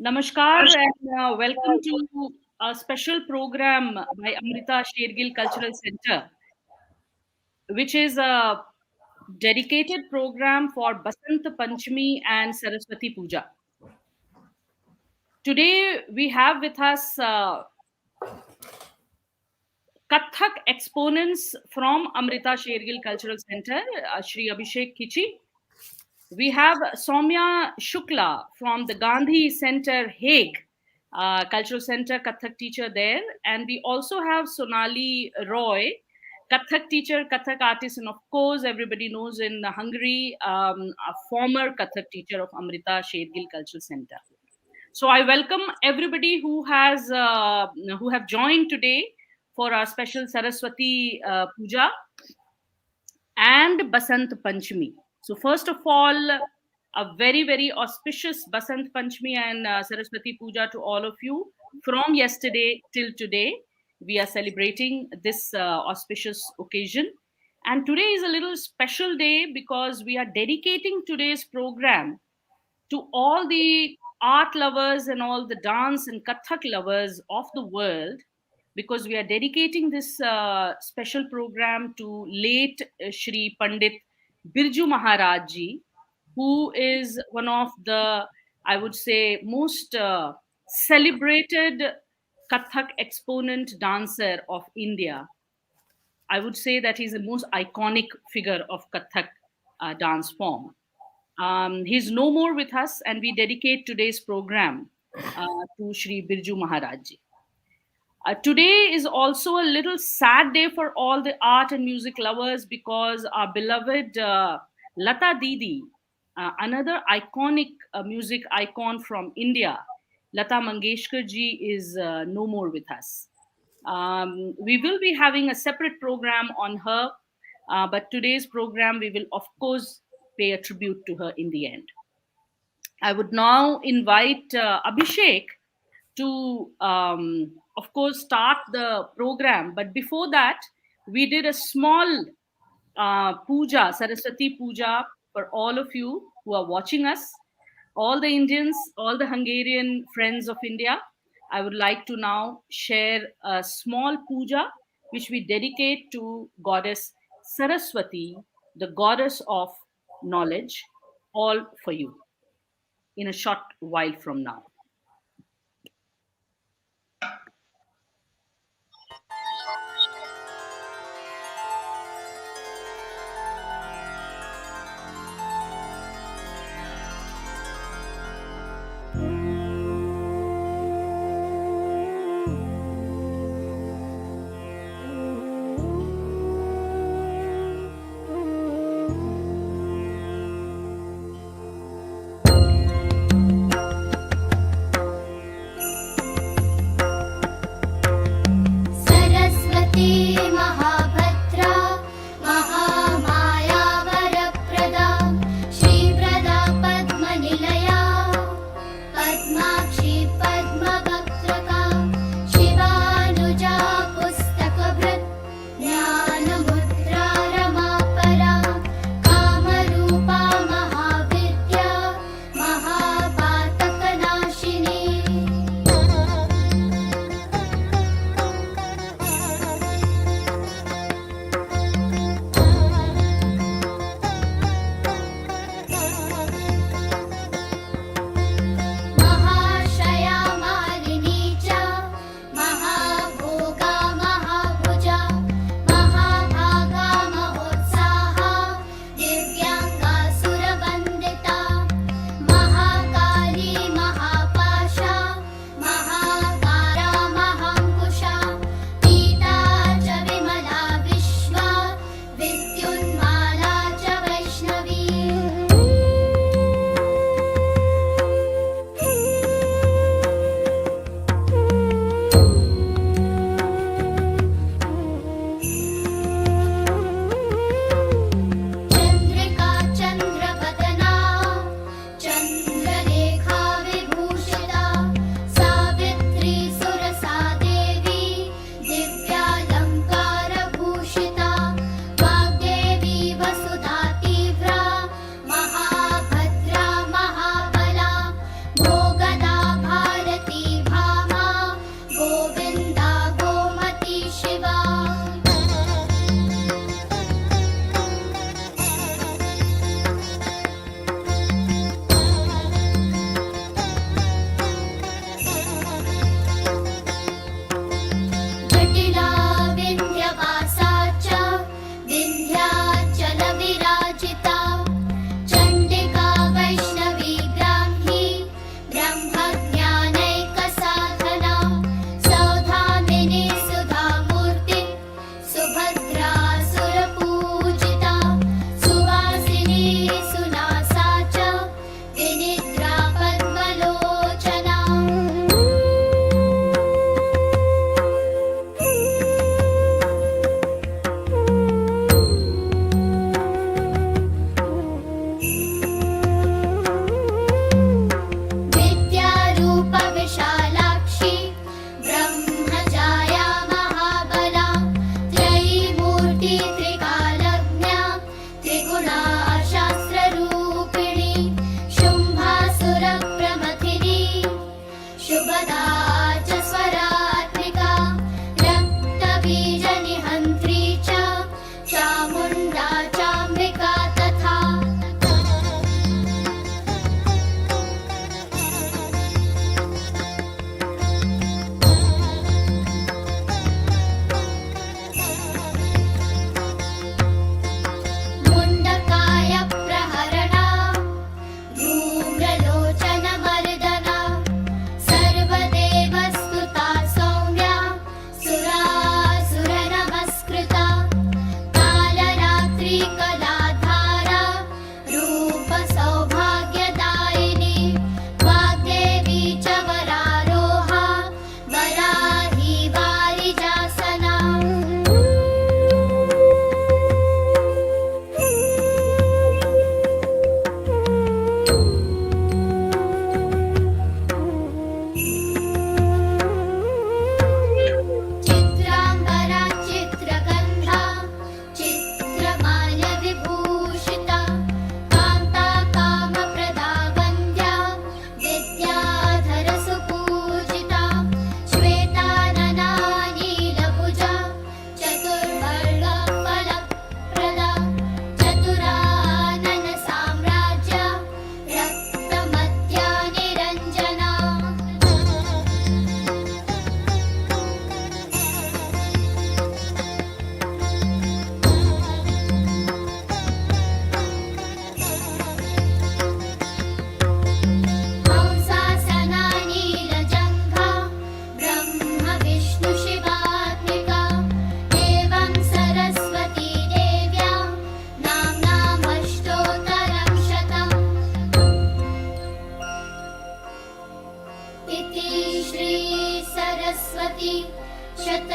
Namaskar and welcome to a special program by Amrita Shergill Cultural Center, which is a dedicated program for Basant Panchmi and Saraswati Puja. Today we have with us kathak exponents from Amrita Shergill Cultural Center, Shri Abhishek Kichi. We have Soumya Shukla from the Gandhi Center, Hague, Cultural Center, Kathak teacher there. And we also have Sonali Roy, Kathak teacher, Kathak artist, and of course, everybody knows in Hungary, a former Kathak teacher of Amrita Shergill Cultural Center. So I welcome everybody who have joined today for our special Saraswati Puja and Basant Panchmi. So first of all, a very, very auspicious Basant Panchmi and Saraswati Puja to all of you. From yesterday till today, we are celebrating this auspicious occasion. And today is a little special day because we are dedicating today's program to all the art lovers and all the dance and Kathak lovers of the world, because we are dedicating this special program to late Sri Pandit Birju Maharaj ji, who is one of the, I would say, most celebrated Kathak exponent dancer of India. I would say that he's the most iconic figure of Kathak dance form. He's no more with us, and we dedicate today's program to Sri Birju Maharaj ji. Today is also a little sad day for all the art and music lovers because our beloved Lata Didi, another iconic music icon from India, Lata Mangeshkar ji, is no more with us. We will be having a separate program on her, but today's program we will, of course, pay a tribute to her in the end. I would now invite Abhishek to, of course, start the program. But before that, we did a small puja, Saraswati Puja, for all of you who are watching us, all the Indians, all the Hungarian friends of India. I would like to now share a small puja which we dedicate to Goddess Saraswati, the goddess of knowledge, all for you in a short while from now.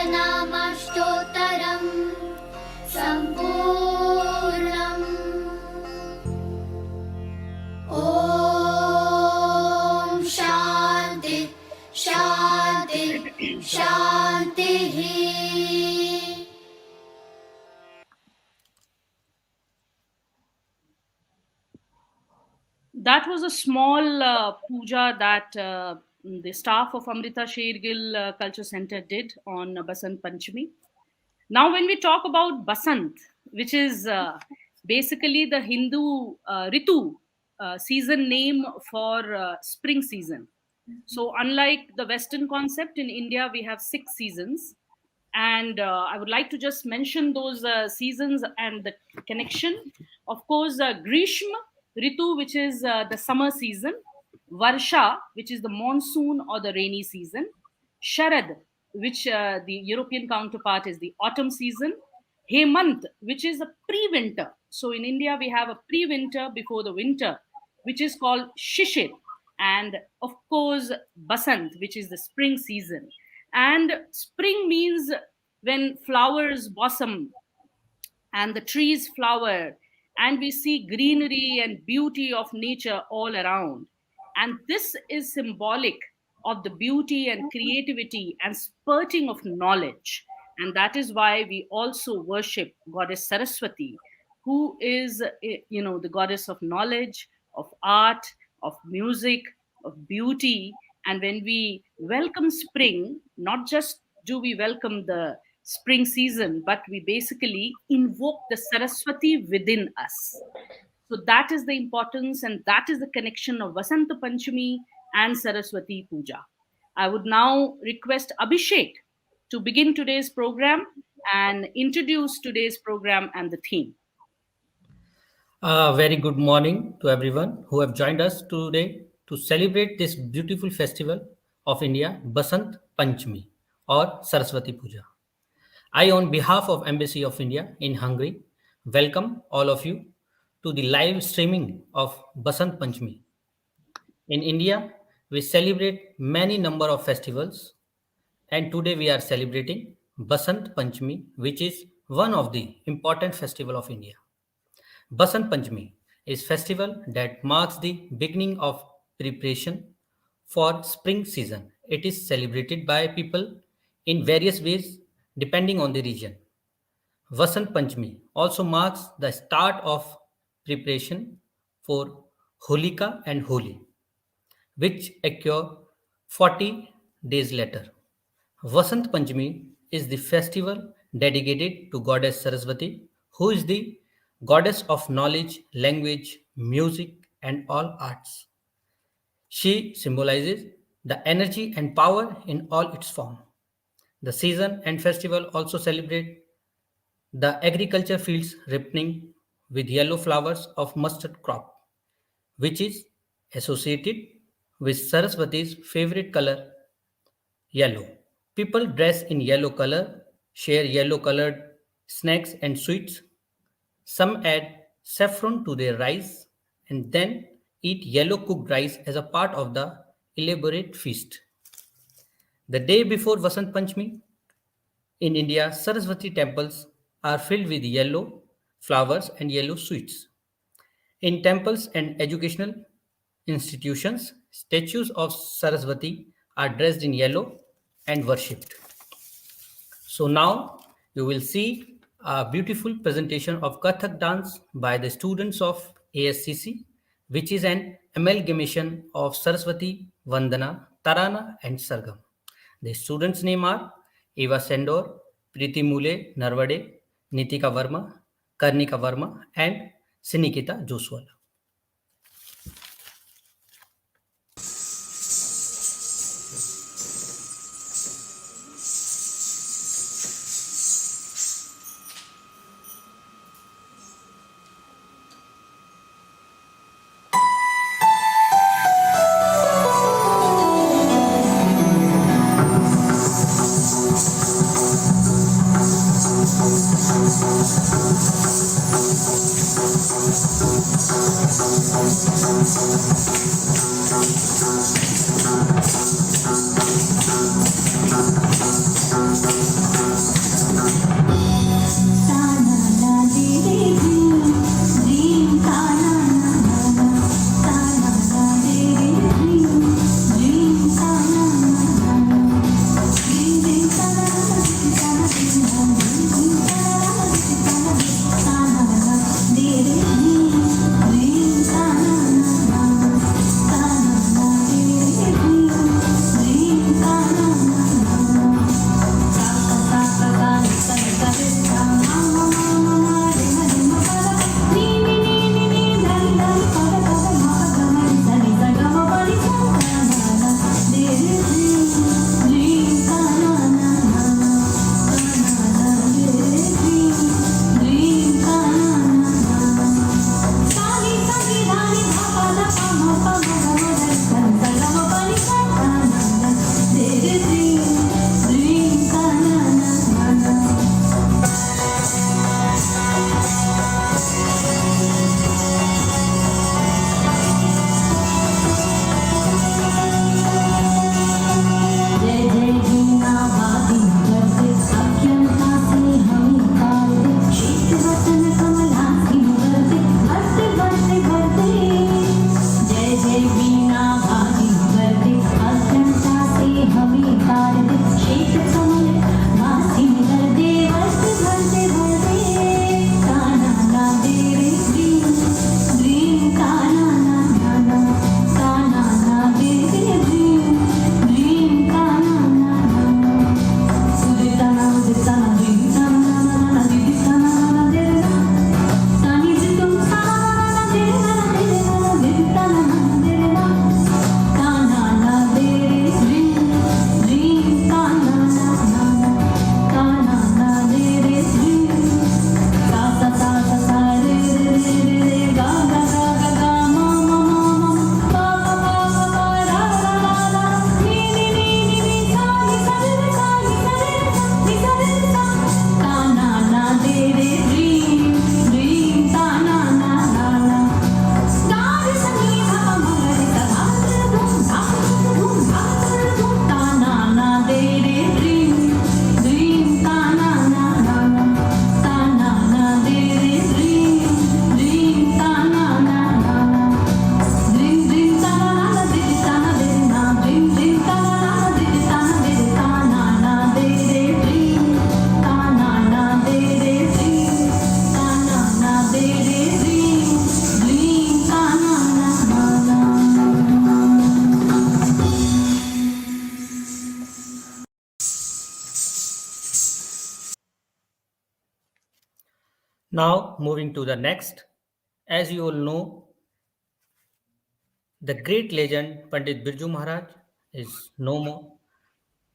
सहस्रनामस्तोत्रम् सम्पूर्णम्। ॐ शान्ति शान्ति शान्तिः। That was a small puja that the staff of Amrita Shergill Culture Center did on Basant Panchmi. Now, when we talk about Basant, which is basically the Hindu Ritu season name for spring season. So, unlike the Western concept, in India we have 6 seasons. And I would like to just mention those seasons and the connection. Of course, Grishma Ritu, which is the summer season, Varsha, which is the monsoon or the rainy season, Sharad, which the European counterpart is the autumn season, Hemant, which is a pre-winter. So in India, we have a pre-winter before the winter, which is called Shishir. And of course, Basant, which is the spring season. And spring means when flowers blossom and the trees flower and we see greenery and beauty of nature all around. And this is symbolic of the beauty and creativity and spurting of knowledge. And that is why we also worship Goddess Saraswati, who is, the goddess of knowledge, of art, of music, of beauty. And when we welcome spring, not just do we welcome the spring season, but we basically invoke the Saraswati within us. So that is the importance and that is the connection of Vasanta Panchami and Saraswati Puja. I would now request Abhishek to begin today's program and introduce today's program and the theme. Very good morning to everyone who have joined us today to celebrate this beautiful festival of India, Basant Panchmi or Saraswati Puja. I, on behalf of Embassy of India in Hungary, welcome all of you to the live streaming of Basant Panchmi. In India, we celebrate many number of festivals, and today we are celebrating Basant Panchmi, which is one of the important festival of India. Basant Panchami is festival that marks the beginning of preparation for spring season. It is celebrated by people in various ways depending on the region. Vasant Panchami also marks the start of preparation for Holika and Holi, which occur 40 days later. Vasant Panchami is the festival dedicated to Goddess Saraswati, who is the goddess of knowledge, language, music, and all arts. She symbolizes the energy and power in all its form. The season and festival also celebrate the agriculture fields ripening with yellow flowers of mustard crop, which is associated with Saraswati's favorite color, yellow. People dress in yellow color, share yellow colored snacks and sweets. Some add saffron to their rice and then eat yellow cooked rice as a part of the elaborate feast. The day before Vasant Panchami, in India, Saraswati temples are filled with yellow flowers and yellow sweets. In temples and educational institutions, statues of Saraswati are dressed in yellow and worshipped. So now you will see a beautiful presentation of Kathak dance by the students of ASCC, which is an amalgamation of Saraswati, Vandana, Tarana, and Sargam. The students' name are Eva Sendor, Preeti Mule Narvade, Nitika Verma, Karnika Verma, and Sinikita Joswal. Now, moving to the next. As you all know, the great legend Pandit Birju Maharaj is no more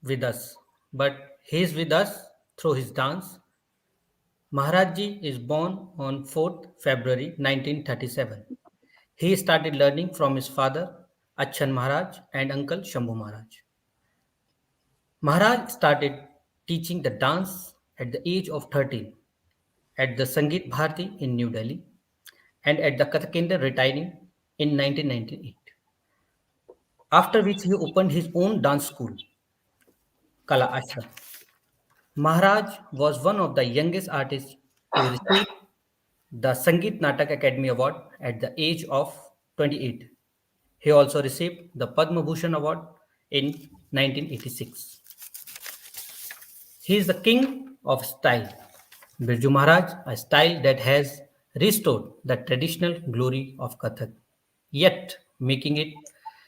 with us, but he is with us through his dance. Maharajji is born on 4th February 1937. He started learning from his father, Achan Maharaj, and uncle Shambhu Maharaj. Maharaj started teaching the dance at the age of 13 at the Sangeet Bharati in New Delhi and at the Kathak retiring in 1998. After which he opened his own dance school, Kala Ashram. Maharaj was one of the youngest artists to receive the Sangeet Natak Academy Award at the age of 28. He also received the Padma Bhushan Award in 1986. He is the king of style. Birju Maharaj, a style that has restored the traditional glory of Kathak, yet making it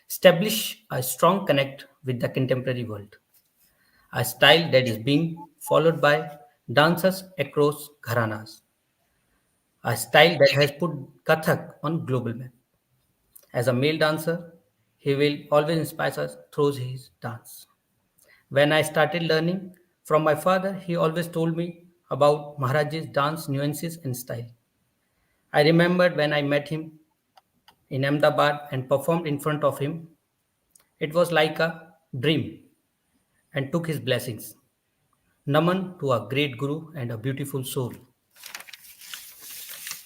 establish a strong connect with the contemporary world. A style that is being followed by dancers across gharanas. A style that has put Kathak on global map. As a male dancer, he will always inspire us through his dance. When I started learning from my father, he always told me about Maharaj's dance nuances and style. I remembered when I met him in Ahmedabad and performed in front of him. It was like a dream and took his blessings. Naman to a great guru and a beautiful soul.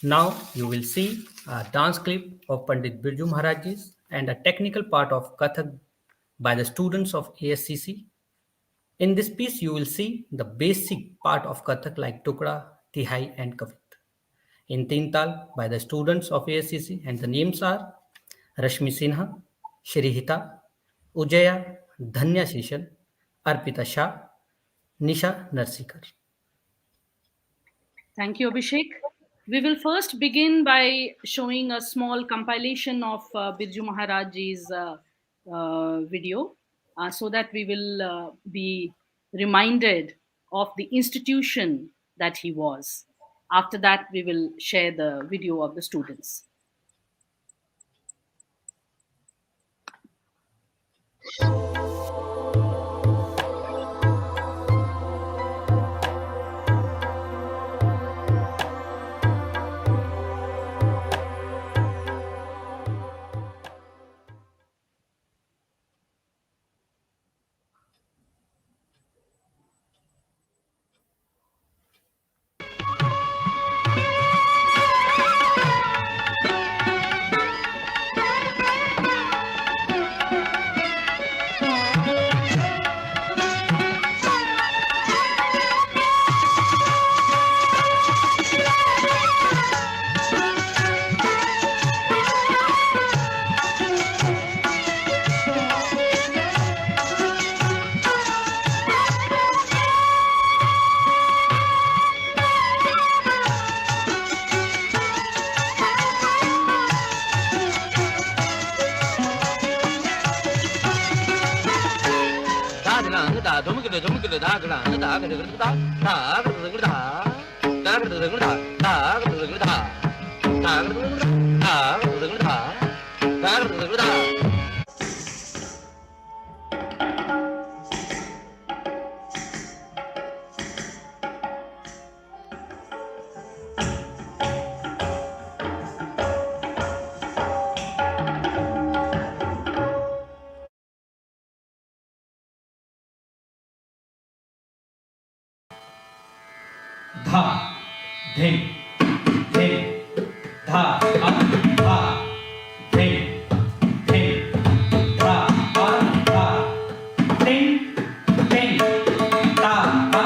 Now you will see a dance clip of Pandit Birju Maharaj's and a technical part of Kathak by the students of ASCC. In this piece, you will see the basic part of Kathak like Tukra, Tihai, and Kavit. In Tintal, by the students of ASCC, and the names are Rashmi Sinha, Shrihita, Ujaya, Dhanya Shishan, Arpita Shah, Nisha Narsikar. Thank you, Abhishek. We will first begin by showing a small compilation of Birju Maharaj's video so that we will be reminded of the institution that he was. After that, we will share the video of the students. Dha, dhim, dhim, dha, up, dha, dhim, dhim, dha, up, dha, dhim, dhim, da, up, da, dhim, dhim, dha, up.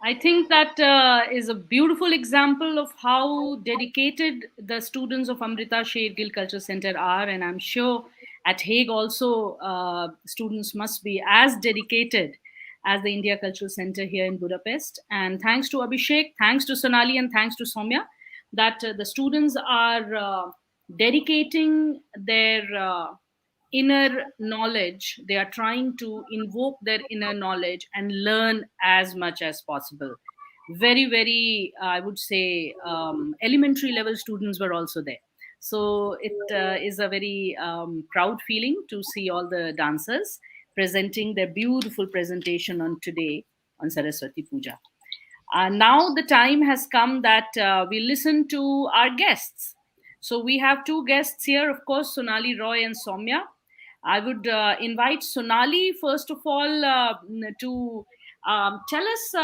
I think that is a beautiful example of how dedicated the students of Amrita Shergill Culture Center are, and I'm sure at Hague also students must be as dedicated as the India Cultural Center here in Budapest. And thanks to Abhishek, thanks to Sonali, and thanks to Soumya, that the students are dedicating their inner knowledge. They are trying to invoke their inner knowledge and learn as much as possible. Very, very, I would say, elementary level students were also there. So it is a very proud feeling to see all the dancers presenting their beautiful presentation on today on Saraswati Puja. Now the time has come that we listen to our guests. So we have two guests here, of course, Sonali Roy and Soumya. I would invite Sonali, first of all, to tell us,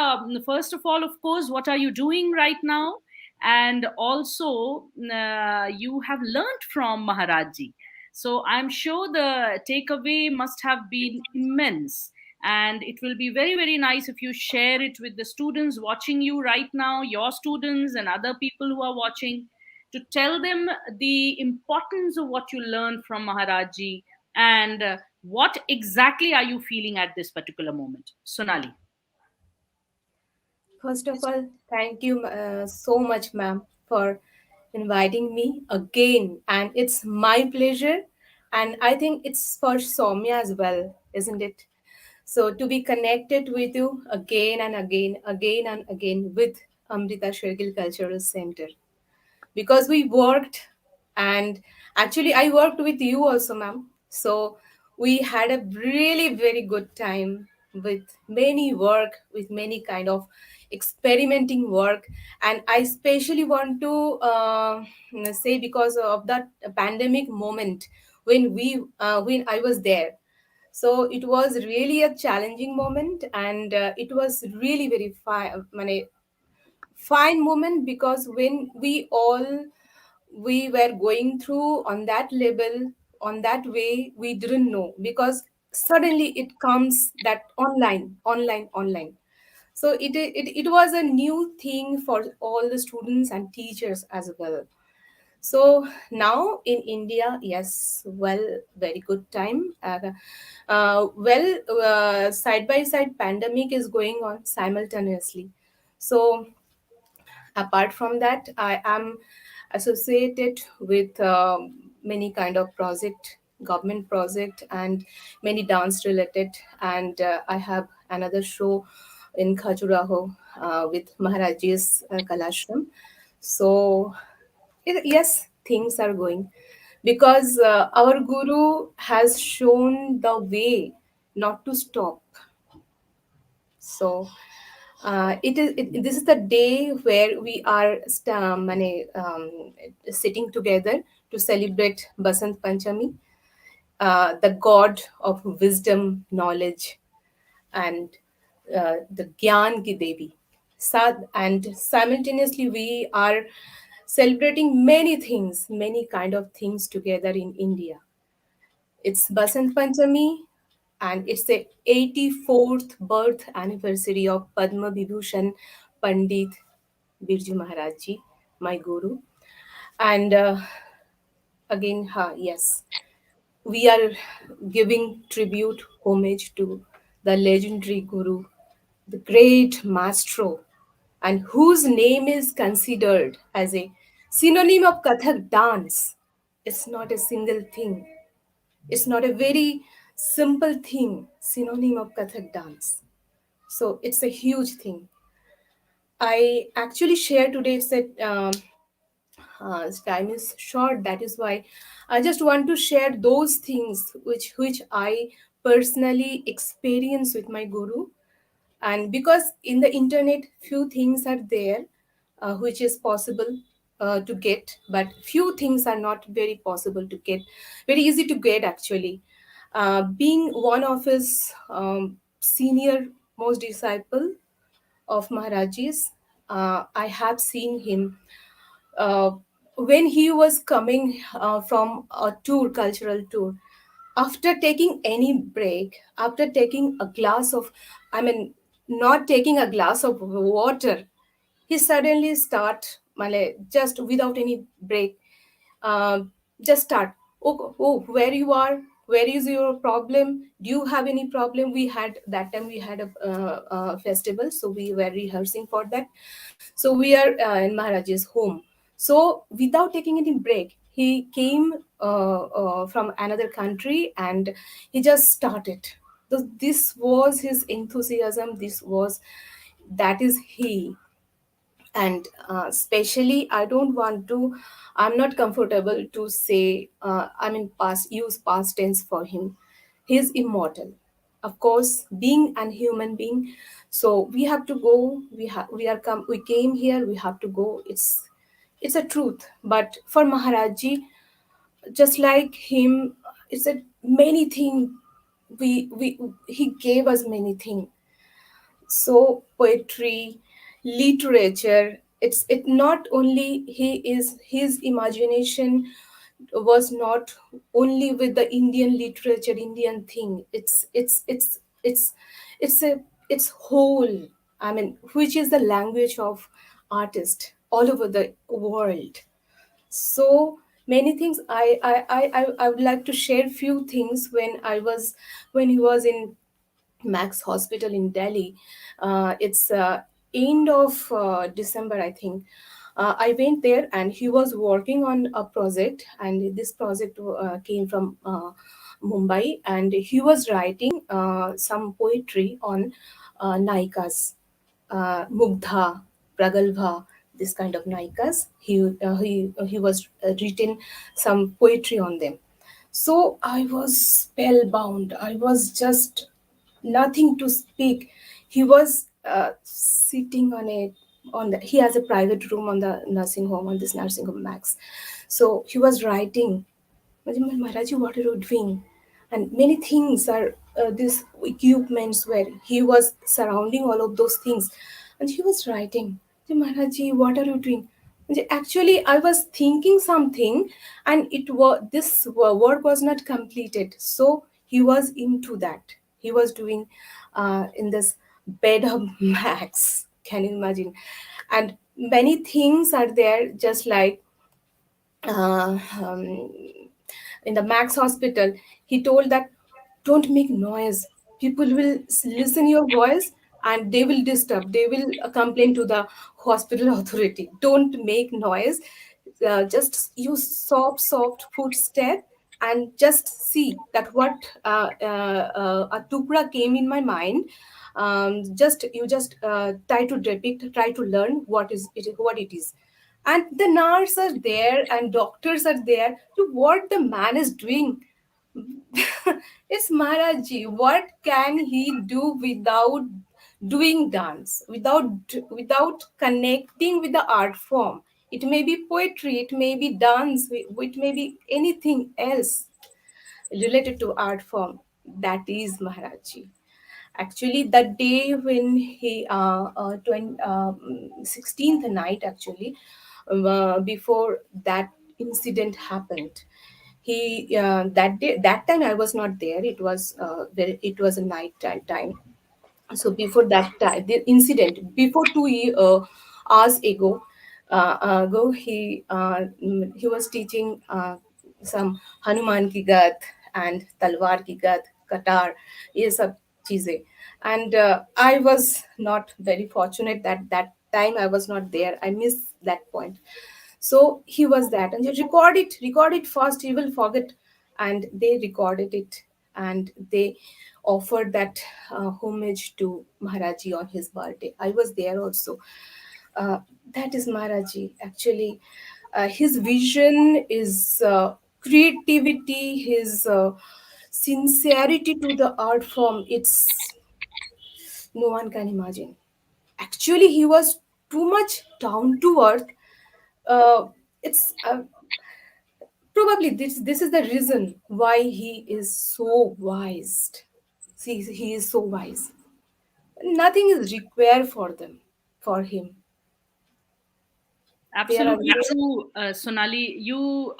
first of all, of course, what are you doing right now? And also, you have learned from Maharajji. So I'm sure the takeaway must have been immense. And it will be very, very nice if you share it with the students watching you right now, your students and other people who are watching, to tell them the importance of what you learned from Maharajji, and what exactly are you feeling at this particular moment? Sonali. First of all, thank you so much, ma'am, for inviting me again. And it's my pleasure. And I think it's for Soumya as well, isn't it? So to be connected with you again and again with Amrita Shergill Cultural Center, because we worked, and actually I worked with you also, ma'am. So we had a really very good time with many work, with many kind of experimenting work. And I especially want to say, because of that pandemic moment when I was there, so it was really a challenging moment. And it was really very fine moment, because when we were going through on that level, on that way, we didn't know, because suddenly it comes that online. So it was a new thing for all the students and teachers as well. So now in India, yes, well, very good time. Side by side, pandemic is going on simultaneously. So apart from that, I am associated with many kind of project, government project, and many dance related. And I have another show in Khajuraho, with Maharaj's Kalashram. So, yes, things are going because our Guru has shown the way not to stop. So, this is the day where we are sitting together to celebrate Basant Panchami, the god of wisdom, knowledge, and the Gyan ki Devi. And simultaneously, we are celebrating many things, many kind of things together in India. It's Basant Panchami, and it's the 84th birth anniversary of Padma Vibhushan Pandit Birju Maharaj ji, my guru. And again, yes, we are giving tribute, homage to the legendary guru, the great maestro, and whose name is considered as a synonym of Kathak dance. It's not a single thing. It's not a very simple thing, synonym of Kathak dance. So it's a huge thing. I actually share today, it's a time is short, that is why I just want to share those things which I personally experience with my guru. And because in the internet few things are there which is possible to get, but few things are not very possible to get, very easy to get actually. Being one of his senior most disciple of Maharaj's, I have seen him uh, when he was coming from a tour, cultural tour. After taking any break, after taking a glass of, I mean, not taking a glass of water, he suddenly start, just without any break, uh, just start. Oh, where you are? Where is your problem? Do you have any problem? We had that time. We had a festival, so we were rehearsing for that. So we are in Maharaj's home. So without taking any break, he came from another country and he just started. So this was his enthusiasm. This was, that is he. And especially I don't want to, I'm not comfortable to say, I mean past, use past tense for him. He is immortal, of course, being an human being. So we have to go, we came here, we have to go. It's a truth. But for Maharaji, just like him, it's a many thing. We He gave us many things. So poetry, literature, it not only he is, his imagination was not only with the Indian literature, Indian thing. It's whole, I mean, which is the language of artist all over the world. So many things. I would like to share few things. When he was in Max Hospital in Delhi. It's end of December, I think. I went there and he was working on a project, and this project came from Mumbai, and he was writing some poetry on Naikas, Mugdha, Pragalbha, this kind of Naikas. He was written some poetry on them. So I was spellbound. I was just nothing to speak. He was sitting on he has a private room on the nursing home, on this nursing home Max. So he was writing, Maharaji, what are you doing? And many things are these equipments where he was surrounding all of those things. And he was writing, Maharaji, what are you doing? Actually, I was thinking something, and it was this work was not completed. So he was into that. He was doing in this bed of Max. Can you imagine? And many things are there, just like uh, um, in the Max Hospital, he told that don't make noise. People will listen your voice and they will disturb. They will complain to the hospital authority. Don't make noise. Just use soft footstep and just see that what a tukra came in my mind. Just you just try to depict, try to learn what it is. And the nurse are there and doctors are there to what the man is doing. It's Maharaji. What can he do without doing dance? Without connecting with the art form? It may be poetry, it may be dance, it may be anything else related to art form. That is Maharaji. Actually, that day when he 16th night actually, before that incident happened, he that day, that time I was not there. It was it was a night time. So before that time, the incident, before hours ago, he was teaching some Hanuman ki gat and Talwar ki gat, Qatar, ये सब चीजें. And I was not very fortunate that that time I was not there. I missed that point. So he was that, and you record it fast, you will forget. And they recorded it, and they offered that homage to Maharaji on his birthday. I was there also. uh, that is Maharaji actually. His vision, his creativity, his sincerity to the art form, it's no one can imagine. Actually, he was too much down to earth. It's Probably this is the reason why he is so wise. See, he is so wise. Nothing is required for them, for him. There are Absolutely no. true, Sonali. You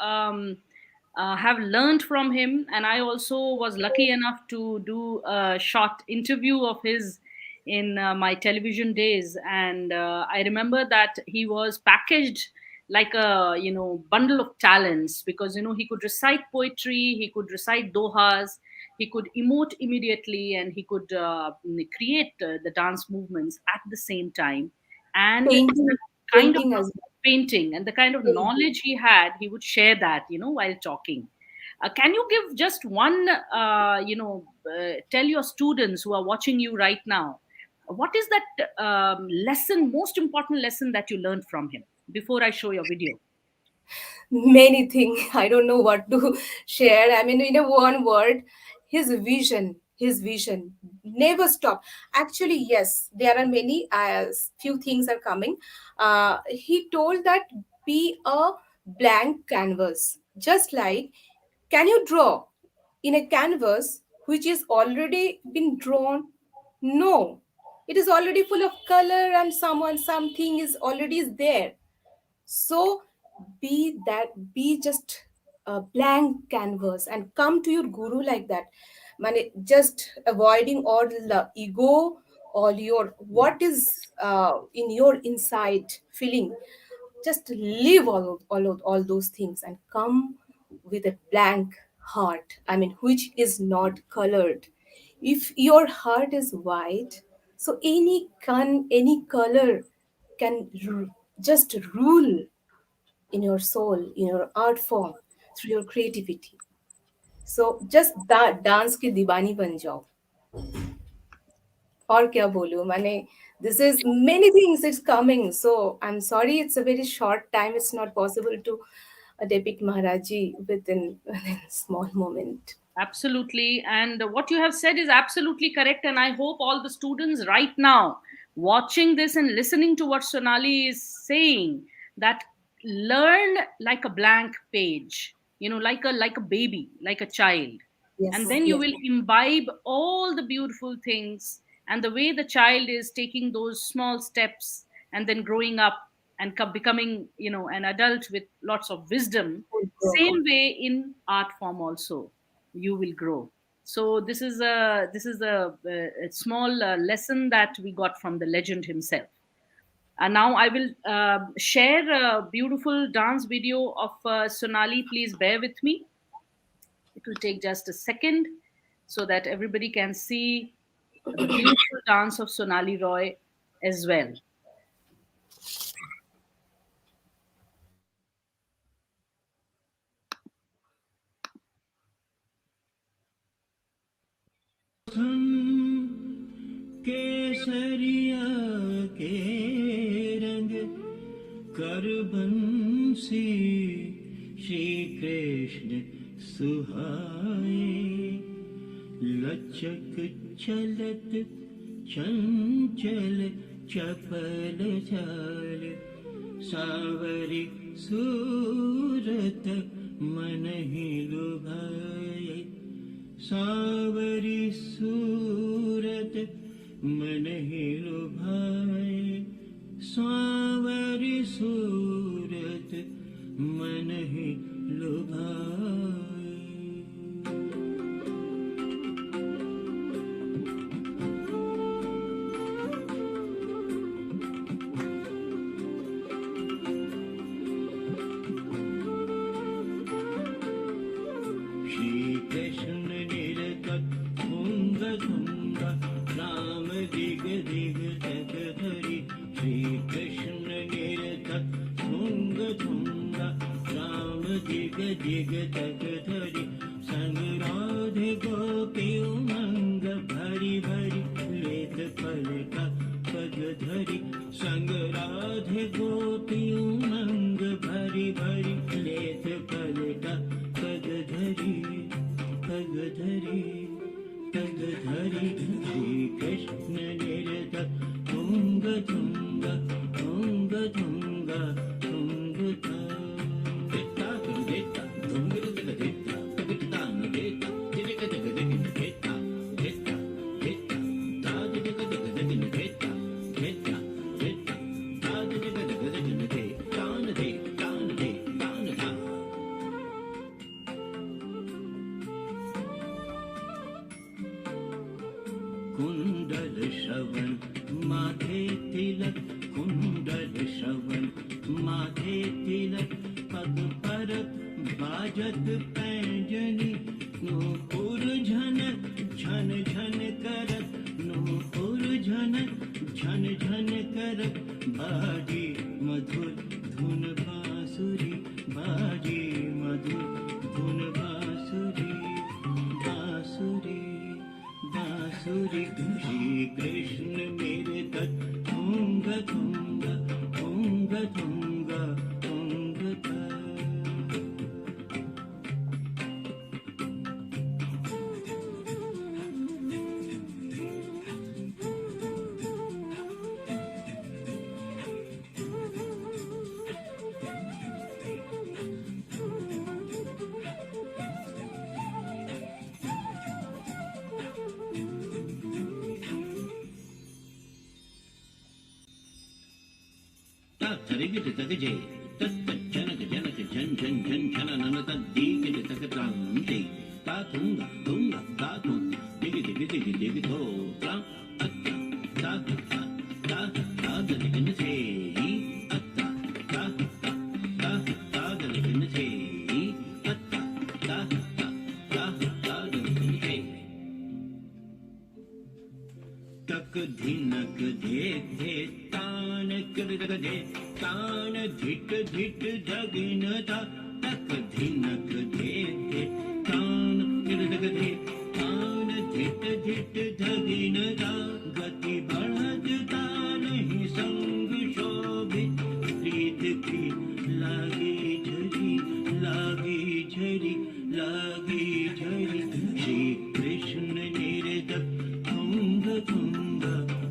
have learned from him, and I also was lucky enough to do a short interview of his in my television days. And I remember that he was packaged like a bundle of talents, because he could recite poetry, he could recite dohas, he could emote immediately, and he could create the dance movements at the same time. And the Painting, kind of painting as well. painting and the kind of Painting. knowledge he had, he would share that while talking. Can you give just one tell your students who are watching you right now, what is that lesson, most important lesson that you learned from him, before I show your video? Many things. I don't know what to share. I mean, in a one word, his vision never stop. Actually, yes, there are many. Few things are coming. He told that be a blank canvas, just like, can you draw in a canvas which is already been drawn? No, it is already full of color, and something is already is there. So be just a blank canvas and come to your guru like that. Man, just avoiding all the ego, all your what is in your inside feeling. Just leave all those things and come with a blank heart. I mean, which is not colored. If your heart is white, so any color can just rule in your soul, in your art form, through your creativity. So just dance की दीवानी बन जाओ. और क्या बोलूं मैंने. This is many things it's coming. So I'm sorry, it's a very short time. It's not possible to depict Maharaji within a small moment. Absolutely. And what you have said is absolutely correct. And I hope all the students right now watching this and listening to what Sonali is saying, that learn like a blank page, like a baby, like a child. And Yes, then you yes. will imbibe all the beautiful things, and the way the child is taking those small steps and then growing up and becoming an adult with lots of wisdom. Good Same girl. way in art form also you will grow. So this is a small lesson that we got from the legend himself. And now I will share a beautiful dance video of Sonali. Please bear with me. It will take just a second so that everybody can see the beautiful dance of Sonali Roy as well. केसरिया के रंग कर बंसी श्री कृष्ण सुहाए। लचक चलत चंचल चपल चाल सावरी सूरत मन ही लुभाए। सावरी सूरत मन ही लुभाए। सावरी सूरत मन ही लुभाए। श्री कृष्ण निरतत तुंग तुंग राम दिग दिग तक धरी। श्री कृष्ण निरतत तुंग तुंग राम दिग दिग तक धरी। संग राधे गोपी उमंग भरी भरी लेत पलका पग धरी। संग राधे गोपी उमंग भरी भरी लेत पलका पग धरी। पग धरी पग धरी। श्री कृष्ण निरतत तुंग तुंग तुंग तुंग तुंग देता देता तुंग देता देता देता देता देता देता देता दाद देता देता देता देता दाद देता तान दे तान दे तान दा। कुंडल श्रवण माथे तिलक कुंडल श्रवण माथे तिलक पग पर बाजत पैंजनी। नूपुर झन झन झन करत नूपुर झन झन झन करत बाजी मधुर धुन बांसुरी। बाजी मधुर धुन बांसुरी बांसुरी बांसुरी। श्री कृष्ण मेरे तत् तुंग तुंग तुंग तुंग तुंग तरिगित तगजे तत्त जनक जनक झन झन झन झन नन तद्दीगित तकत्रांते ता तुंग तुंग ता तुंग दिग दिग दिग दिग तो त्रां अत्ता ता ता ता ता दिगन से अत्ता ता ता ता ता दिगन से अत्ता ता ता ता ता दिगन से। तक धिनक धे धे तान कर दे तान धिट धिट जगिनता। तक धिनक धे धे तान कर दे तान धिट धिट जगिनता। गति बढ़त तान ही संग शोभित प्रीत की लागी झरी लागी झरी लागी झरी। श्री कृष्ण निरतत तुंग तुंग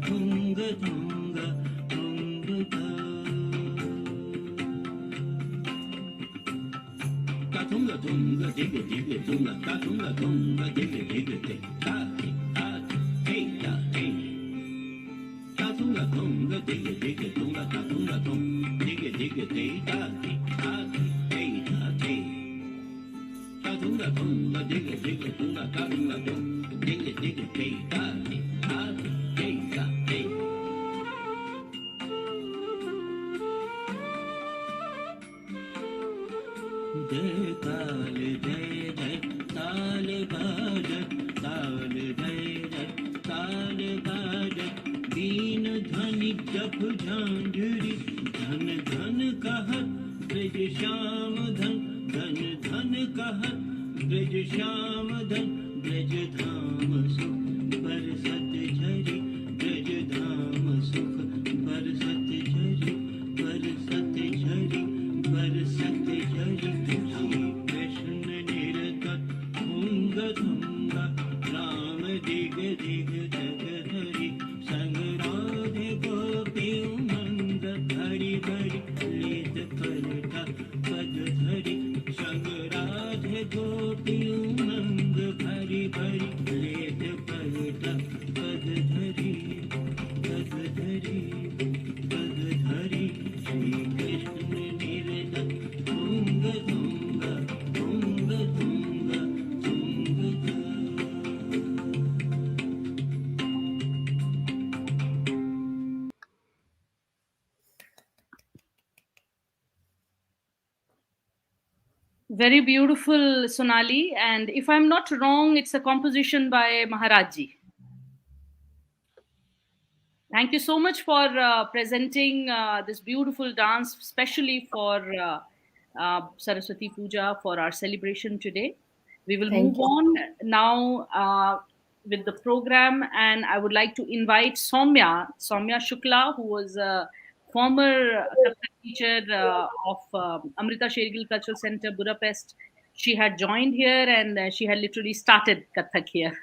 तुंग तुंग तुंग ता तुंग तुंग दिग दिग तुंग ता तुंग तुंग दिग दिग ते ता ते ता ते ता ते ता तुंग तुंग दिग दिग तुंग ता तुंग तुंग दिग दिग ते ता ते ता ते ता ते ता तुंग तुंग दिग दिग तुंग ता तुंग तुंग दिग दिग ते ता ते ता ते ता ते। जय ताल जय जय ताल बाजत ताल जय जय ताल बाजत दीन ध्वनि जप झांझरी। धन धन कहत ब्रज श्याम धन धन धन कहत ब्रज श्याम धन ब्रज धाम सुख बरसत झरी ब्रज धाम लेत पलटा पद धरि संग राधे गोपी उमंग भरी भरी लेत पलटा पद धरि पद धरि पद धरि श्री कृष्ण निरत तुंग तुंग तुंग तुंग तुंग Very beautiful, Sonali. And if I'm not wrong, it's a composition by Maharaji. Thank you so much for presenting this beautiful dance, especially for Saraswati Puja, for our celebration today. We will Thank move you. on now with the program, and I would like to invite Soumya Shukla, who was a former Kathak teacher of Amrita Shergill Cultural Center, Budapest. She had joined here and she had literally started Kathak here.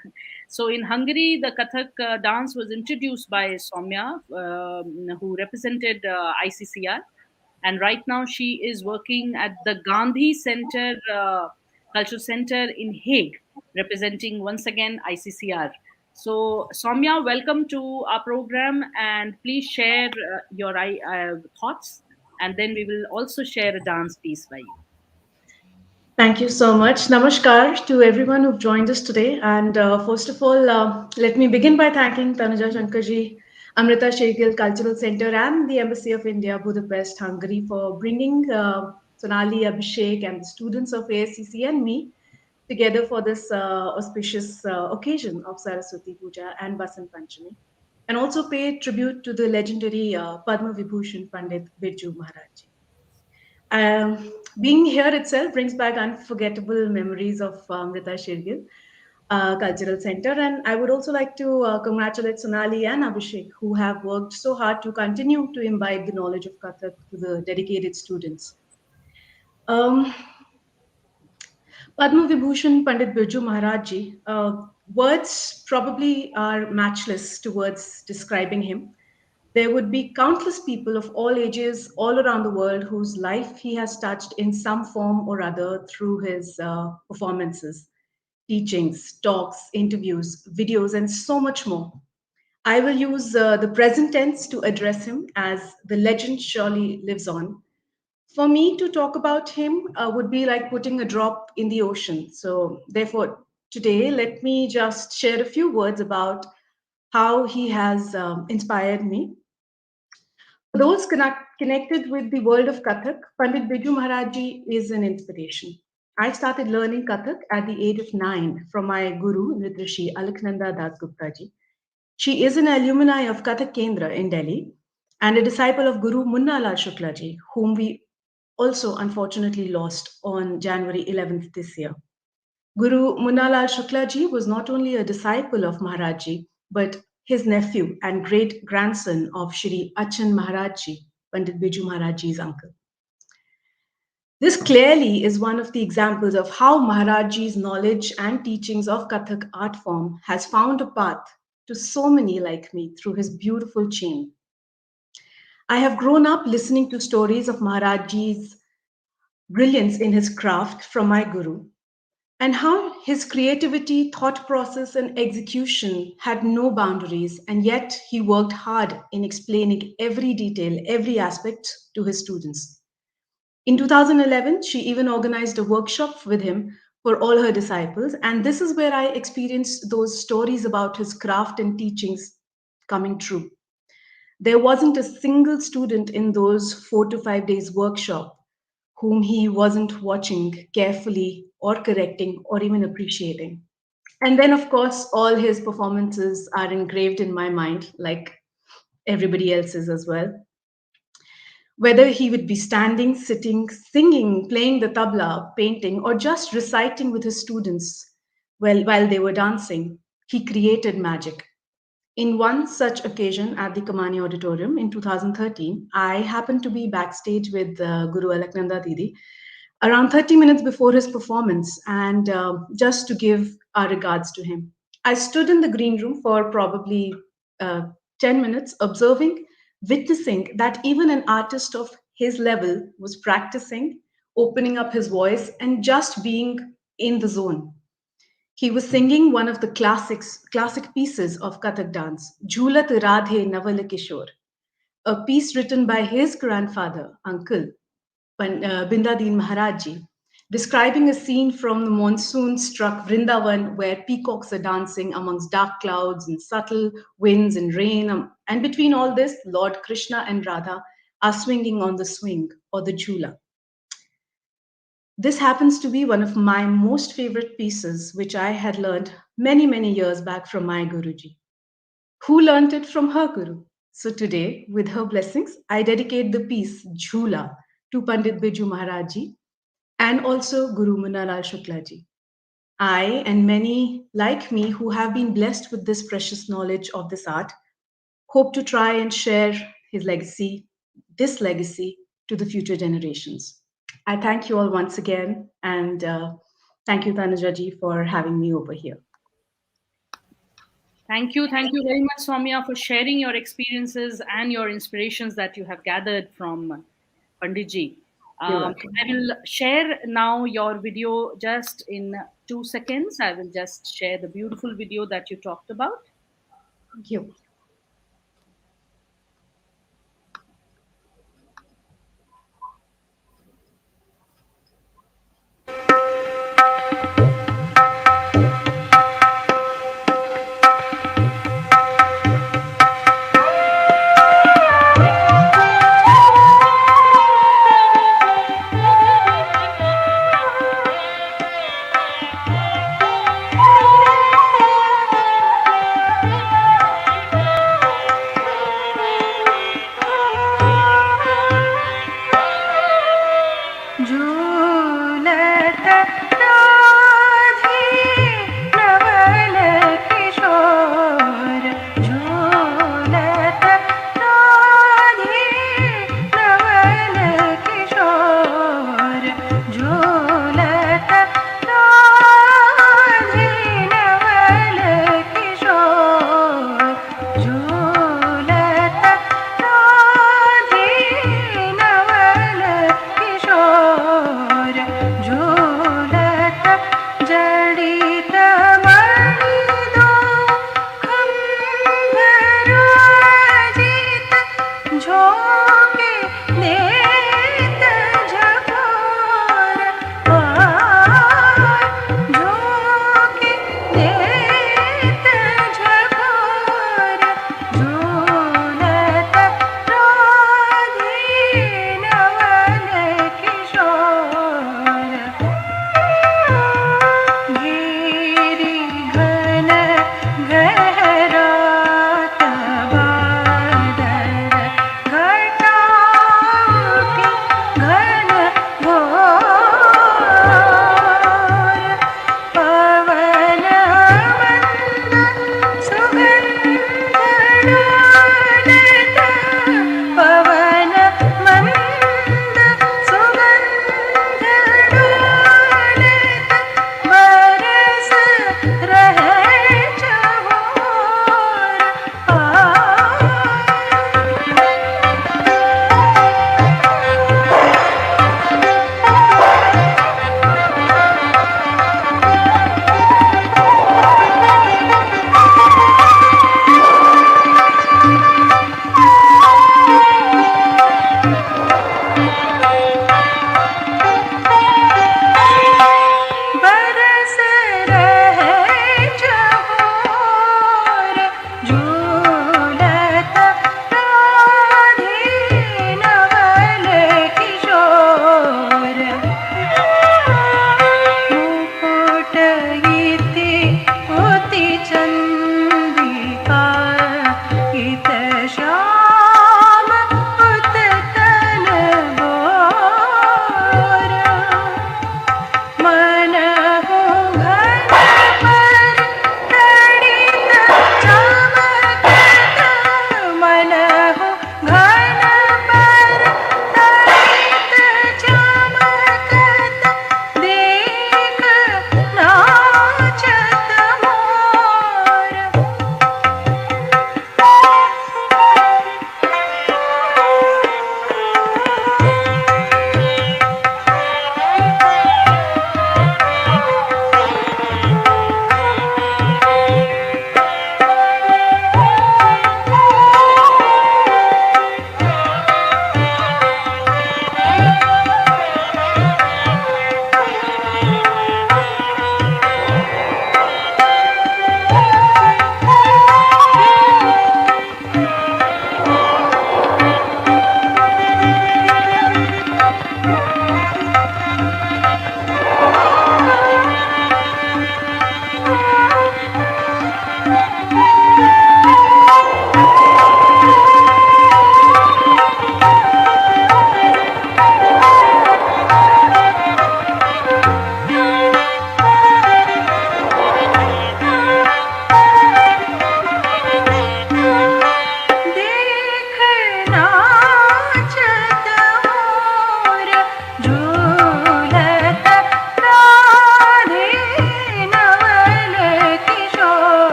So in Hungary, the Kathak dance was introduced by Soumya, who represented ICCR, and right now she is working at the Gandhi Center, Cultural Center in Hague, representing once again ICCR. So Soumya, welcome to our program, and please share your thoughts, and then we will also share a dance piece by you. Thank you so much. Namaskar to everyone who've joined us today. And first of all, let me begin by thanking Tanuja Shankarji, Amrita Shergill Cultural Center, and the Embassy of India, Budapest, Hungary, for bringing Sonali, Abhishek, and the students of ASCC and me together for this auspicious occasion of Saraswati Puja and Basant Panchmi. And also pay tribute to the legendary Padma Vibhushan Pandit Birju Maharaj. Being here itself brings back unforgettable memories of Amrita Shergill Cultural Center. And I would also like to congratulate Sonali and Abhishek, who have worked so hard to continue to imbibe the knowledge of Kathak to the dedicated students. Um, Padma Vibhushan Pandit Birju Maharaj ji, words probably are matchless towards describing him. There would be countless people of all ages all around the world whose life he has touched in some form or other through his performances, teachings, talks, interviews, videos, and so much more. I will use the present tense to address him as the legend surely lives on. For me to talk about him would be like putting a drop in the ocean. So, therefore, today, let me just share a few words about how he has inspired me. For those connected with the world of Kathak, Pandit Birju Maharaj ji is an inspiration. I started learning Kathak at the age of 9 from my guru, Nritrishi Alaknanda Das Gupta ji. She is an alumni of Kathak Kendra in Delhi and a disciple of Guru Munna Lal Shukla ji, whom we also unfortunately lost on January 11th this year. Guru Munalal Shukla ji was not only a disciple of Maharaj ji, but his nephew and great grandson of Shri Achan Maharaj ji, Pandit Biju Maharaj ji's uncle. This clearly is one of the examples of how Maharaj ji's knowledge and teachings of Kathak art form has found a path to so many like me through his beautiful chain. I have grown up listening to stories of Maharaj ji's brilliance in his craft from my guru, and how his creativity, thought process, and execution had no boundaries, and yet he worked hard in explaining every detail, every aspect to his students. In 2011, she even organized a workshop with him for all her disciples, and this is where I experienced those stories about his craft and teachings coming true. There wasn't a single student in those 4 to 5 days workshop whom he wasn't watching carefully or correcting or even appreciating. And then, of course, all his performances are engraved in my mind, like everybody else's as well. Whether he would be standing, sitting, singing, playing the tabla, painting, or just reciting with his students while they were dancing, he created magic. In one such occasion at the Kamani Auditorium in 2013, I happened to be backstage with Guru Alaknanda Didi around 30 minutes before his performance and just to give our regards to him. I stood in the green room for probably uh, 10 minutes, observing, witnessing that even an artist of his level was practicing, opening up his voice, and just being in the zone. He was singing one of the classic pieces of Kathak dance, Jhulat Radhe Naval Kishore, a piece written by his grandfather, uncle, Bindadeen Maharajji, describing a scene from the monsoon struck Vrindavan where peacocks are dancing amongst dark clouds and subtle winds and rain. And between all this, Lord Krishna and Radha are swinging on the swing or the jhula. This happens to be one of my most favorite pieces, which I had learned many, many years back from my Guruji, who learnt it from her Guru. So today, with her blessings, I dedicate the piece Jhula to Pandit Birju Maharaj ji and also Guru Munalal Shukla ji. I and many like me who have been blessed with this precious knowledge of this art hope to try and share this legacy to the future generations. I thank you all once again, and thank you, Tanuja ji, for having me over here. Thank you. Thank you very much, Soumya, for sharing your experiences and your inspirations that you have gathered from Panditji. I will share now your video just in 2 seconds. I will just share the beautiful video that you talked about. Thank you.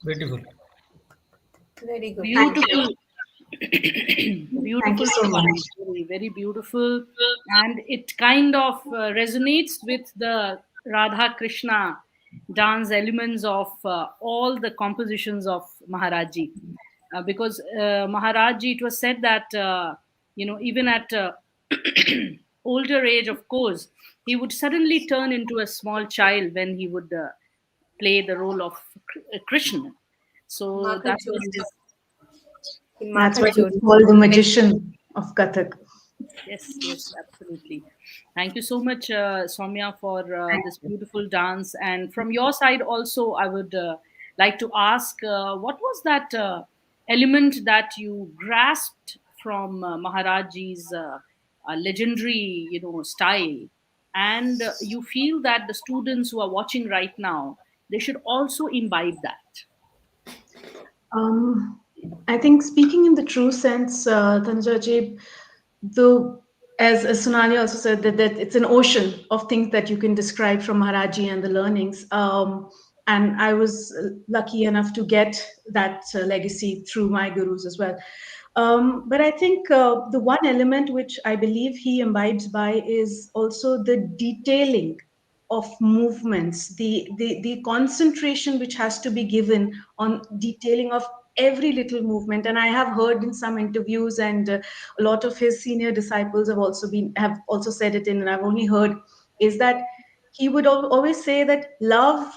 Beautiful. Very good. Thank you. Beautiful, Thank you beautiful so much. story, very beautiful, and it kind of resonates with the Radha Krishna dance elements of all the compositions of Maharaji, because Maharaji, it was said that even at older age, of course, he would suddenly turn into a small child when he would play the role of Krishna. So Makhan that was Chori. his. That's Makhan why he's Chori. called the magician of Kathak. Yes, yes, absolutely. Thank you so much, Soumya, for Thank this you. beautiful dance. And from your side, also, I would like to ask, what was that element that you grasped from Maharaji's legendary, style, and you feel that the students who are watching right now, they should also imbibe that. Um, I think speaking in the true sense, Tanuja, the as Sonali also said that it's an ocean of things that you can describe from Maharaji and the learnings. And I was lucky enough to get that legacy through my gurus as well. But I think the one element which I believe he imbibes by is also the detailing of movements, the concentration which has to be given on detailing of every little movement. And I have heard in some interviews, and a lot of his senior disciples have also said it in, and I've only heard, is that he would always say that love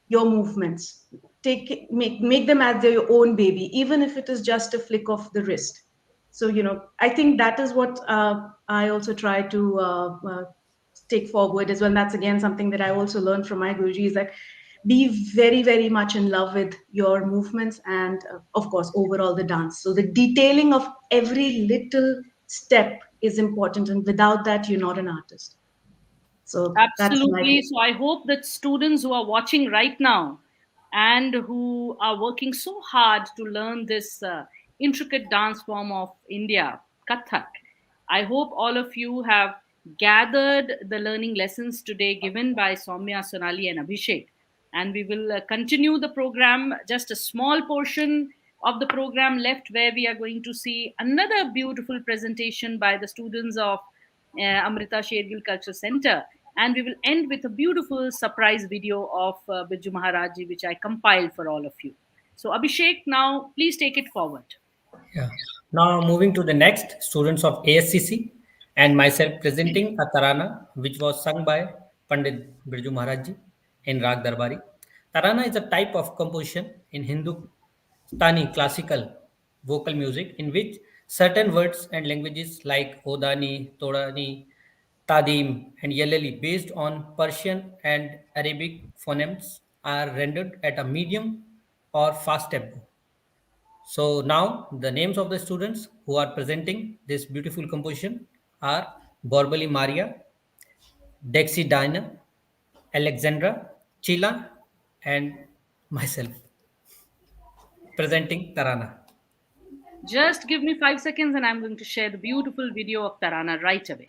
your movements, make them as their own baby, even if it is just a flick of the wrist. So I think that is what I also try to take forward as well. And that's again something that I also learned from my Guruji, is that be very, very much in love with your movements, and of course overall the dance. So the detailing of every little step is important, and without that you're not an artist. So that's my Absolutely. So I hope that students who are watching right now and who are working so hard to learn this intricate dance form of India, Kathak, I hope all of you have gathered the learning lessons today given by Soumya, Sonali, and Abhishek. And we will continue the program, just a small portion of the program left, where we are going to see another beautiful presentation by the students of Amrita Shergill Culture Center. And we will end with a beautiful surprise video of Birju Maharaji, which I compiled for all of you. So, Abhishek, now please take it forward. Yeah. Now moving to the next, students of ASCC and myself presenting a tarana which was sung by Pandit Birju Maharaj ji in Rag Darbari. Tarana is a type of composition in Hindustani classical vocal music in which certain words and languages like Odani, Todani, Tadim, and Yeleli, based on Persian and Arabic phonemes, are rendered at a medium or fast tempo. So now the names of the students who are presenting this beautiful composition are Borbali Maria, Dexy Dina, Alexandra, Chila, and myself presenting Tarana. Just give me 5 seconds and I'm going to share the beautiful video of Tarana right away.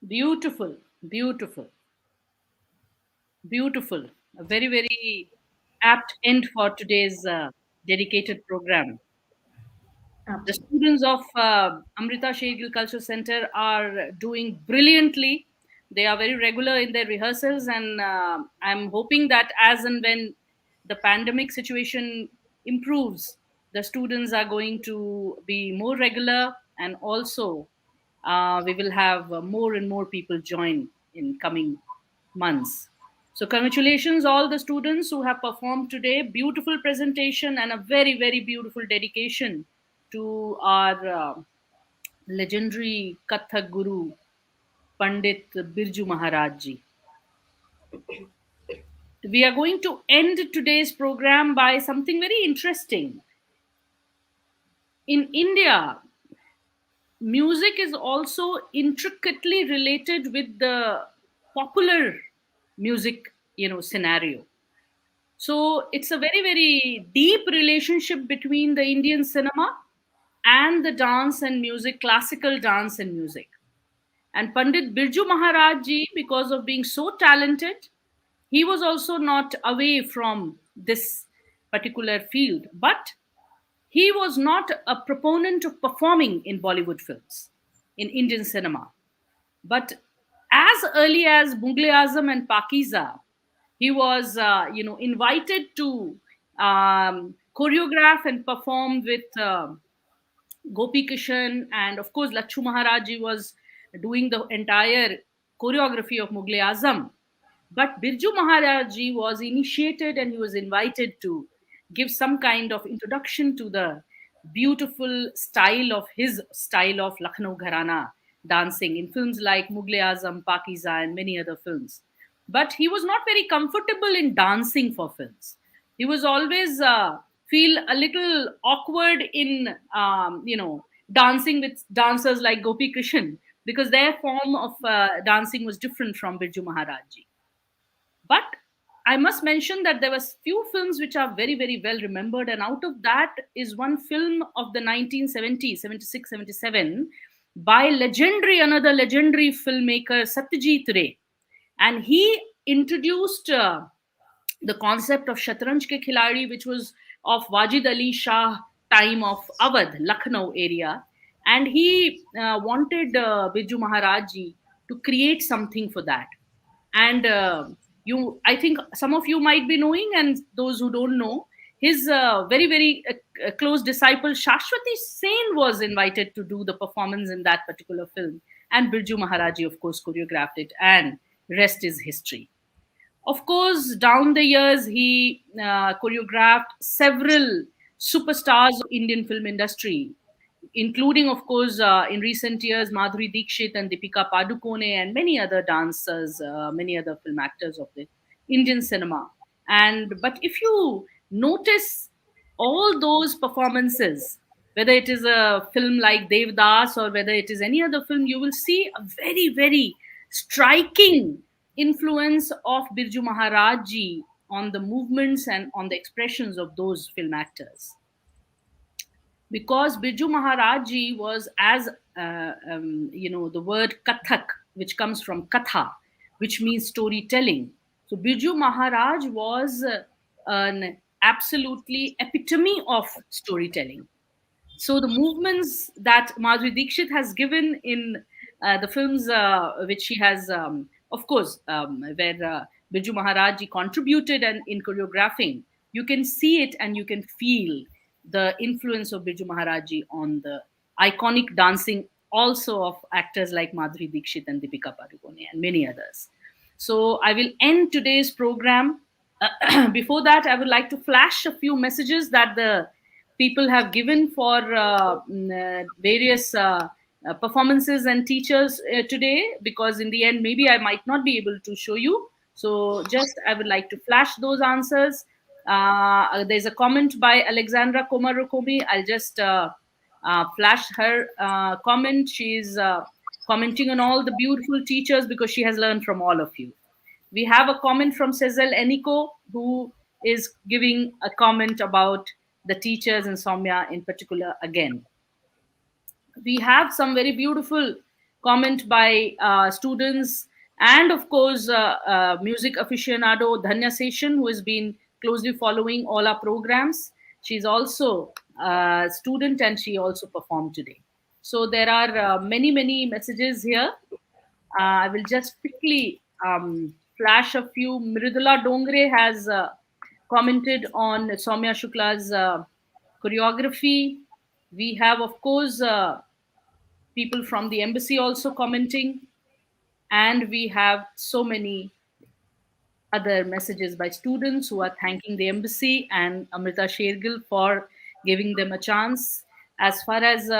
Beautiful, beautiful, beautiful. A very, very apt end for today's dedicated program. The Absolutely. students of Amrita Shergill Culture Center are doing brilliantly. They are very regular in their rehearsals, and I'm hoping that as and when the pandemic situation improves, the students are going to be more regular, and also we will have more and more people join in coming months. So, congratulations, all the students who have performed today. Beautiful presentation and a very, very beautiful dedication to our legendary Kathak Guru, Pandit Birju Maharaj ji. We are going to end today's program by something very interesting. In India, music is also intricately related with the popular music, scenario. So it's a very, very deep relationship between the Indian cinema and the dance and music, classical dance and music. And Pandit Birju Maharaj ji, because of being so talented, he was also not away from this particular field. But he was not a proponent of performing in Bollywood films, in Indian cinema. But as early as Mughal Azam and Pakiza, he was, invited to choreograph and perform with Gopi Kishan, and of course Lachu Maharaji was doing the entire choreography of Mughal Azam. But Birju Maharaji was initiated and he was invited to give some kind of introduction to the beautiful style of his style of Lucknow Gharana dancing in films like Mughal Azam, Pakiza, and many other films. But he was not very comfortable in dancing for films. He was always feel a little awkward in dancing with dancers like Gopi Krishan, because their form of dancing was different from Birju Maharaj. But I must mention that there was few films which are very, very well remembered, and out of that is one film of the 1970s, 76, 77, by another legendary filmmaker Satyajit Ray. And he introduced the concept of Shatranj Ke Khiladi, which was of Wajid Ali Shah time of Awadh, Lucknow area. And he wanted Birju Maharaj ji to create something for that. And I think some of you might be knowing, and those who don't know, his very, very close disciple Shashwati Sen was invited to do the performance in that particular film. And Birju Maharaj ji, of course, choreographed it, and rest is history. Of course, down the years, he choreographed several superstars of Indian film industry, including, of course, in recent years, Madhuri Dixit and Deepika Padukone and many other dancers, many other film actors of the Indian cinema. But if you notice all those performances, whether it is a film like Devdas or whether it is any other film, you will see a very, very striking influence of Birju Maharaj ji on the movements and on the expressions of those film actors. Because Birju Maharaj ji was, as the word kathak, which comes from katha, which means storytelling. So Birju Maharaj was an absolutely epitome of storytelling. So the movements that Madhuri Dixit has given in the films which she has, of course, where Birju Maharaj ji contributed and in choreographing, you can see it and you can feel the influence of Birju Maharaj ji on the iconic dancing also of actors like Madhuri Dixit and Deepika Padukone and many others. So I will end today's program. Before that, I would like to flash a few messages that the people have given for various performances and teachers today, because in the end, maybe I might not be able to show you. So just I would like to flash those answers. There's a comment by Alexandra Komarokomi. I'll just flash her comment. She's commenting on all the beautiful teachers because she has learned from all of you. We have a comment from Cecil Eniko, who is giving a comment about the teachers in Soumya in particular again. We have some very beautiful comment by students, and of course music aficionado Dhanya Seshan, who has been closely following all our programs. She's also a student and she also performed today. So there are many messages here. I will just quickly flash a few. Mridula Dongre has commented on Soumya Shukla's choreography. We have, of course, people from the embassy also commenting. And we have so many other messages by students who are thanking the embassy and Amrita Shergill for giving them a chance. As far as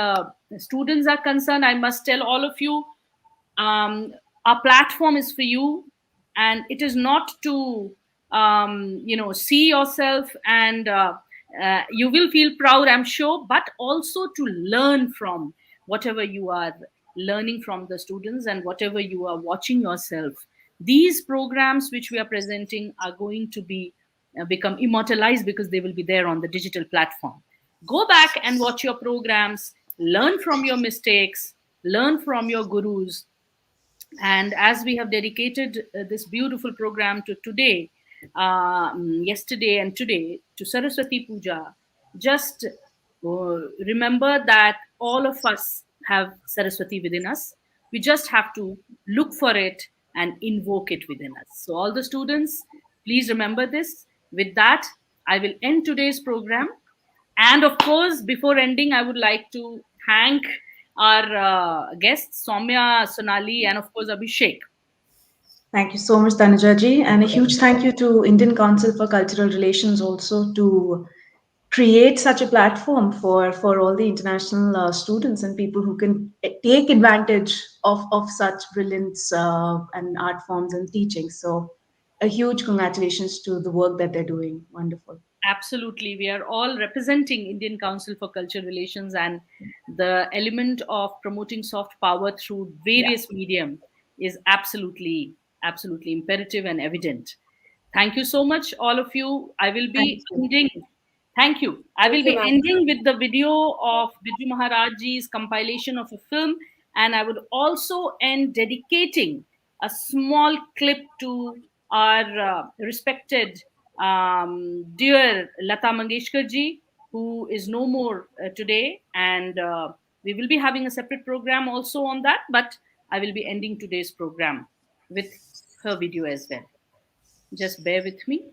students are concerned, I must tell all of you, our platform is for you, and it is not to see yourself and you will feel proud, I'm sure, but also to learn from whatever you are learning from the students and whatever you are watching yourself. These programs which we are presenting are going to be become immortalized because they will be there on the digital platform. Go back and watch your programs, learn from your mistakes, learn from your gurus, And as we have dedicated this beautiful program to today, yesterday and today, to Saraswati Puja, just remember that all of us have Saraswati within us. We just have to look for it and invoke it within us. So, all the students, please remember this. With that, I will end today's program. And of course, before ending, I would like to thank our guests, Soumya, Sonali, and of course, Abhishek. Thank you so much, Tanujaji, and a huge thank you to Indian Council for Cultural Relations also to create such a platform for all the international students and people who can take advantage of such brilliance and art forms and teaching. So, a huge congratulations to the work that they're doing. Wonderful. Absolutely. We are all representing Indian Council for Cultural Relations, and the element of promoting soft power through Yeah. various medium is absolutely imperative and evident. Thank you so much, all of you. I will Thank be you. ending. Thank you. I will Thank you, be ma'am. ending with the video of Birju Maharajji's compilation of a film, and I would also end dedicating a small clip to our respected dear Lata Mangeshkar ji, who is no more today, and we will be having a separate program also on that. But I will be ending today's program with her video as well. Just bear with me.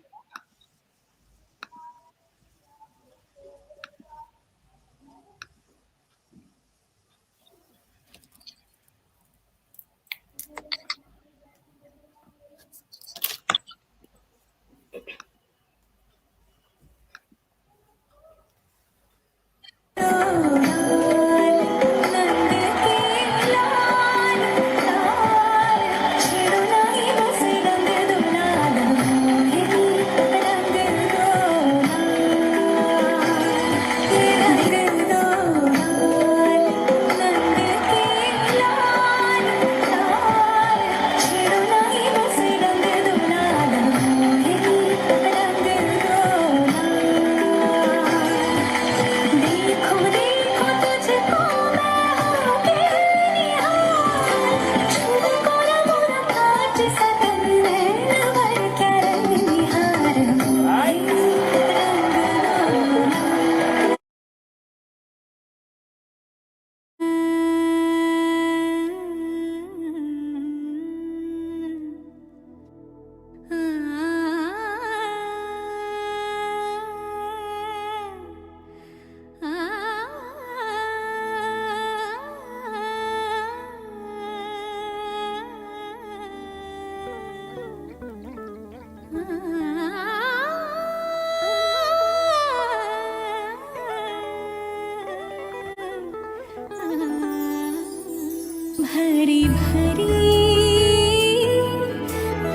भरी भरी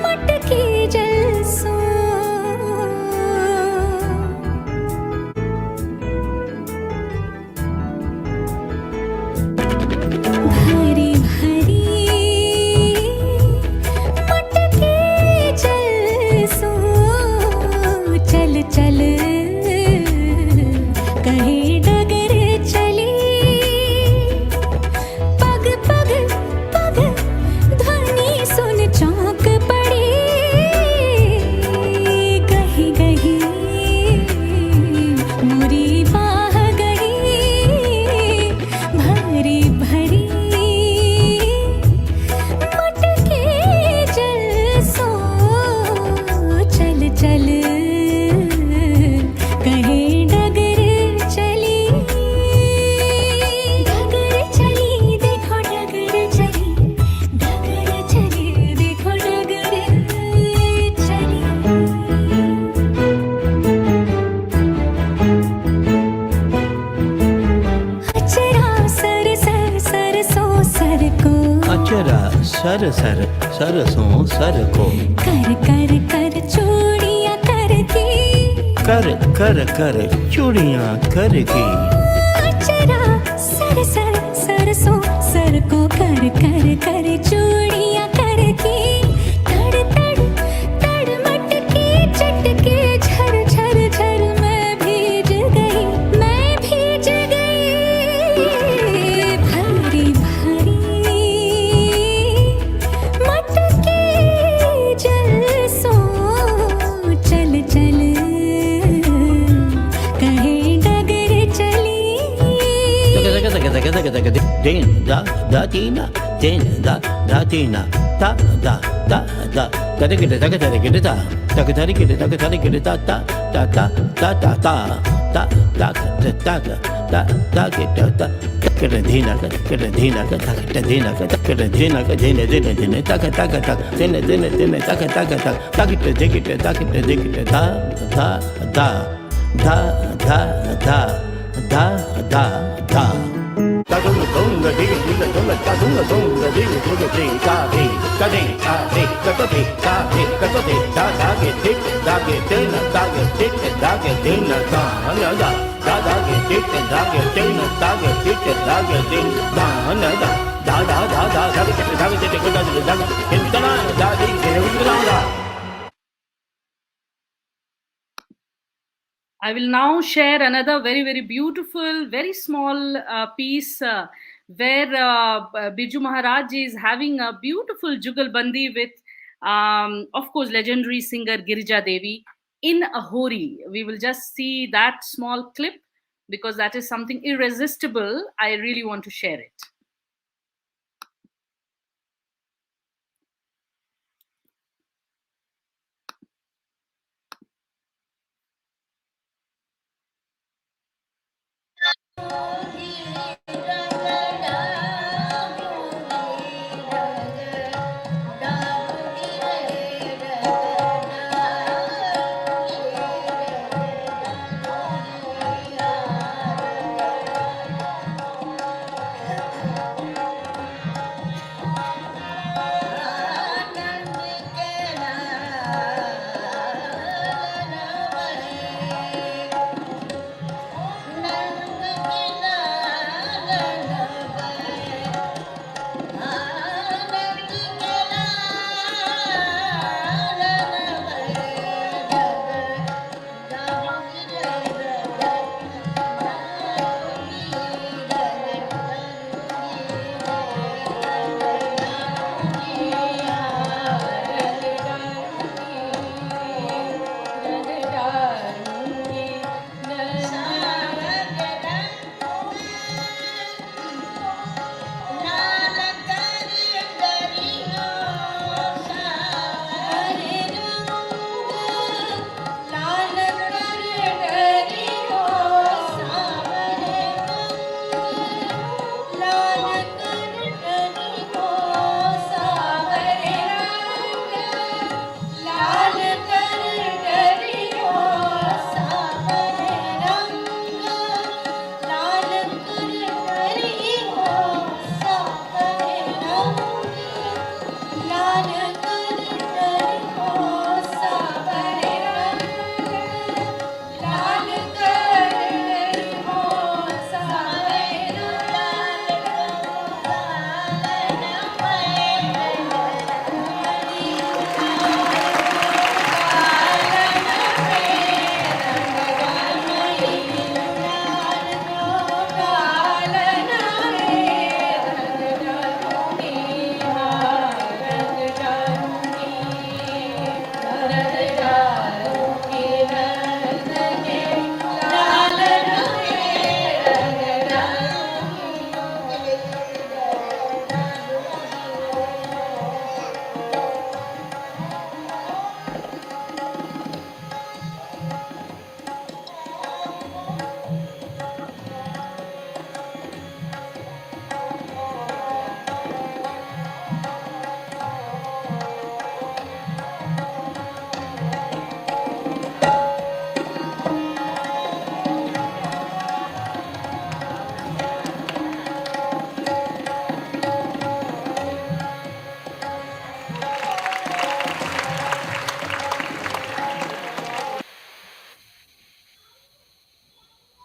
मटकी जलसों भरी भरी मटकी जलसों चल चल कहीं डगर चली पग पग पग ध्वनि सुन चौंक पड़ी गही गही मोरी बाह गई भरी भरी मटके जलसों चल चल कहीं डगर चली देखो डगर चली देखो डगर चली अचरा सर सर सरसों सर को अचरा सर सर सरसों सर को कर कर कर चूड़ियां कर की कर कर कर चूड़ियां कर की अचरा सर सर सरसों सर को कर कर कर चूड़ियां कर की तड़ तड़ तड़ मटकी चटके झर झर झर मैं भीज गई भरी भरी din da da tina, din da da tina, da da da da. Kada kita da kada kita da, da kada kita da kada kita da da da da da da da da da da da da kita da. Kada dina kada dina kada kada dina kada dina kada dina dina dina da kada da dina dina dina da kada da da kita da kita da da da da da da da da. Ta dung dung dig dig dung ta dung dung dig dig dig ta di ta di ta di ta to di ta di ta to di ta da ge tik da ge tin da ge tik da ge tin da na da da ge tik da ge tin da ge tik da ge tin da na da da ge tik da ge tik da ge da ge tin da na da di ge da. I will now share another very, very beautiful, very small piece where Birju Maharaj is having a beautiful jugalbandi with, of course, legendary singer Girija Devi in a hori. We will just see that small clip because that is something irresistible. I really want to share it.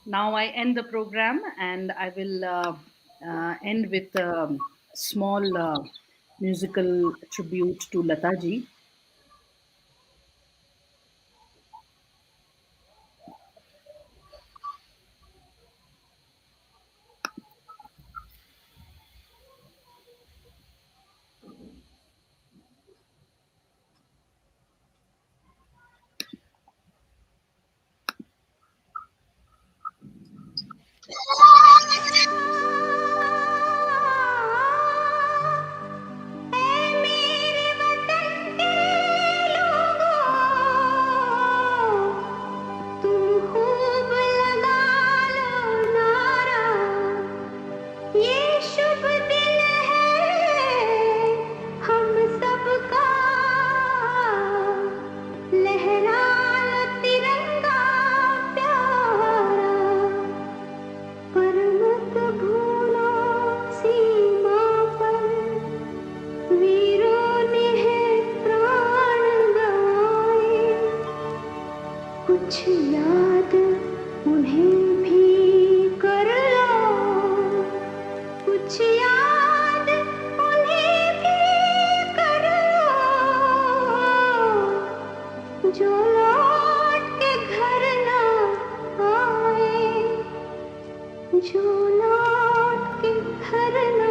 Now I end the program and I will end with a small musical tribute to Lataji. कुछ याद उन्हें भी करो जो लौट के घर ना आए, जो लौट के घर ना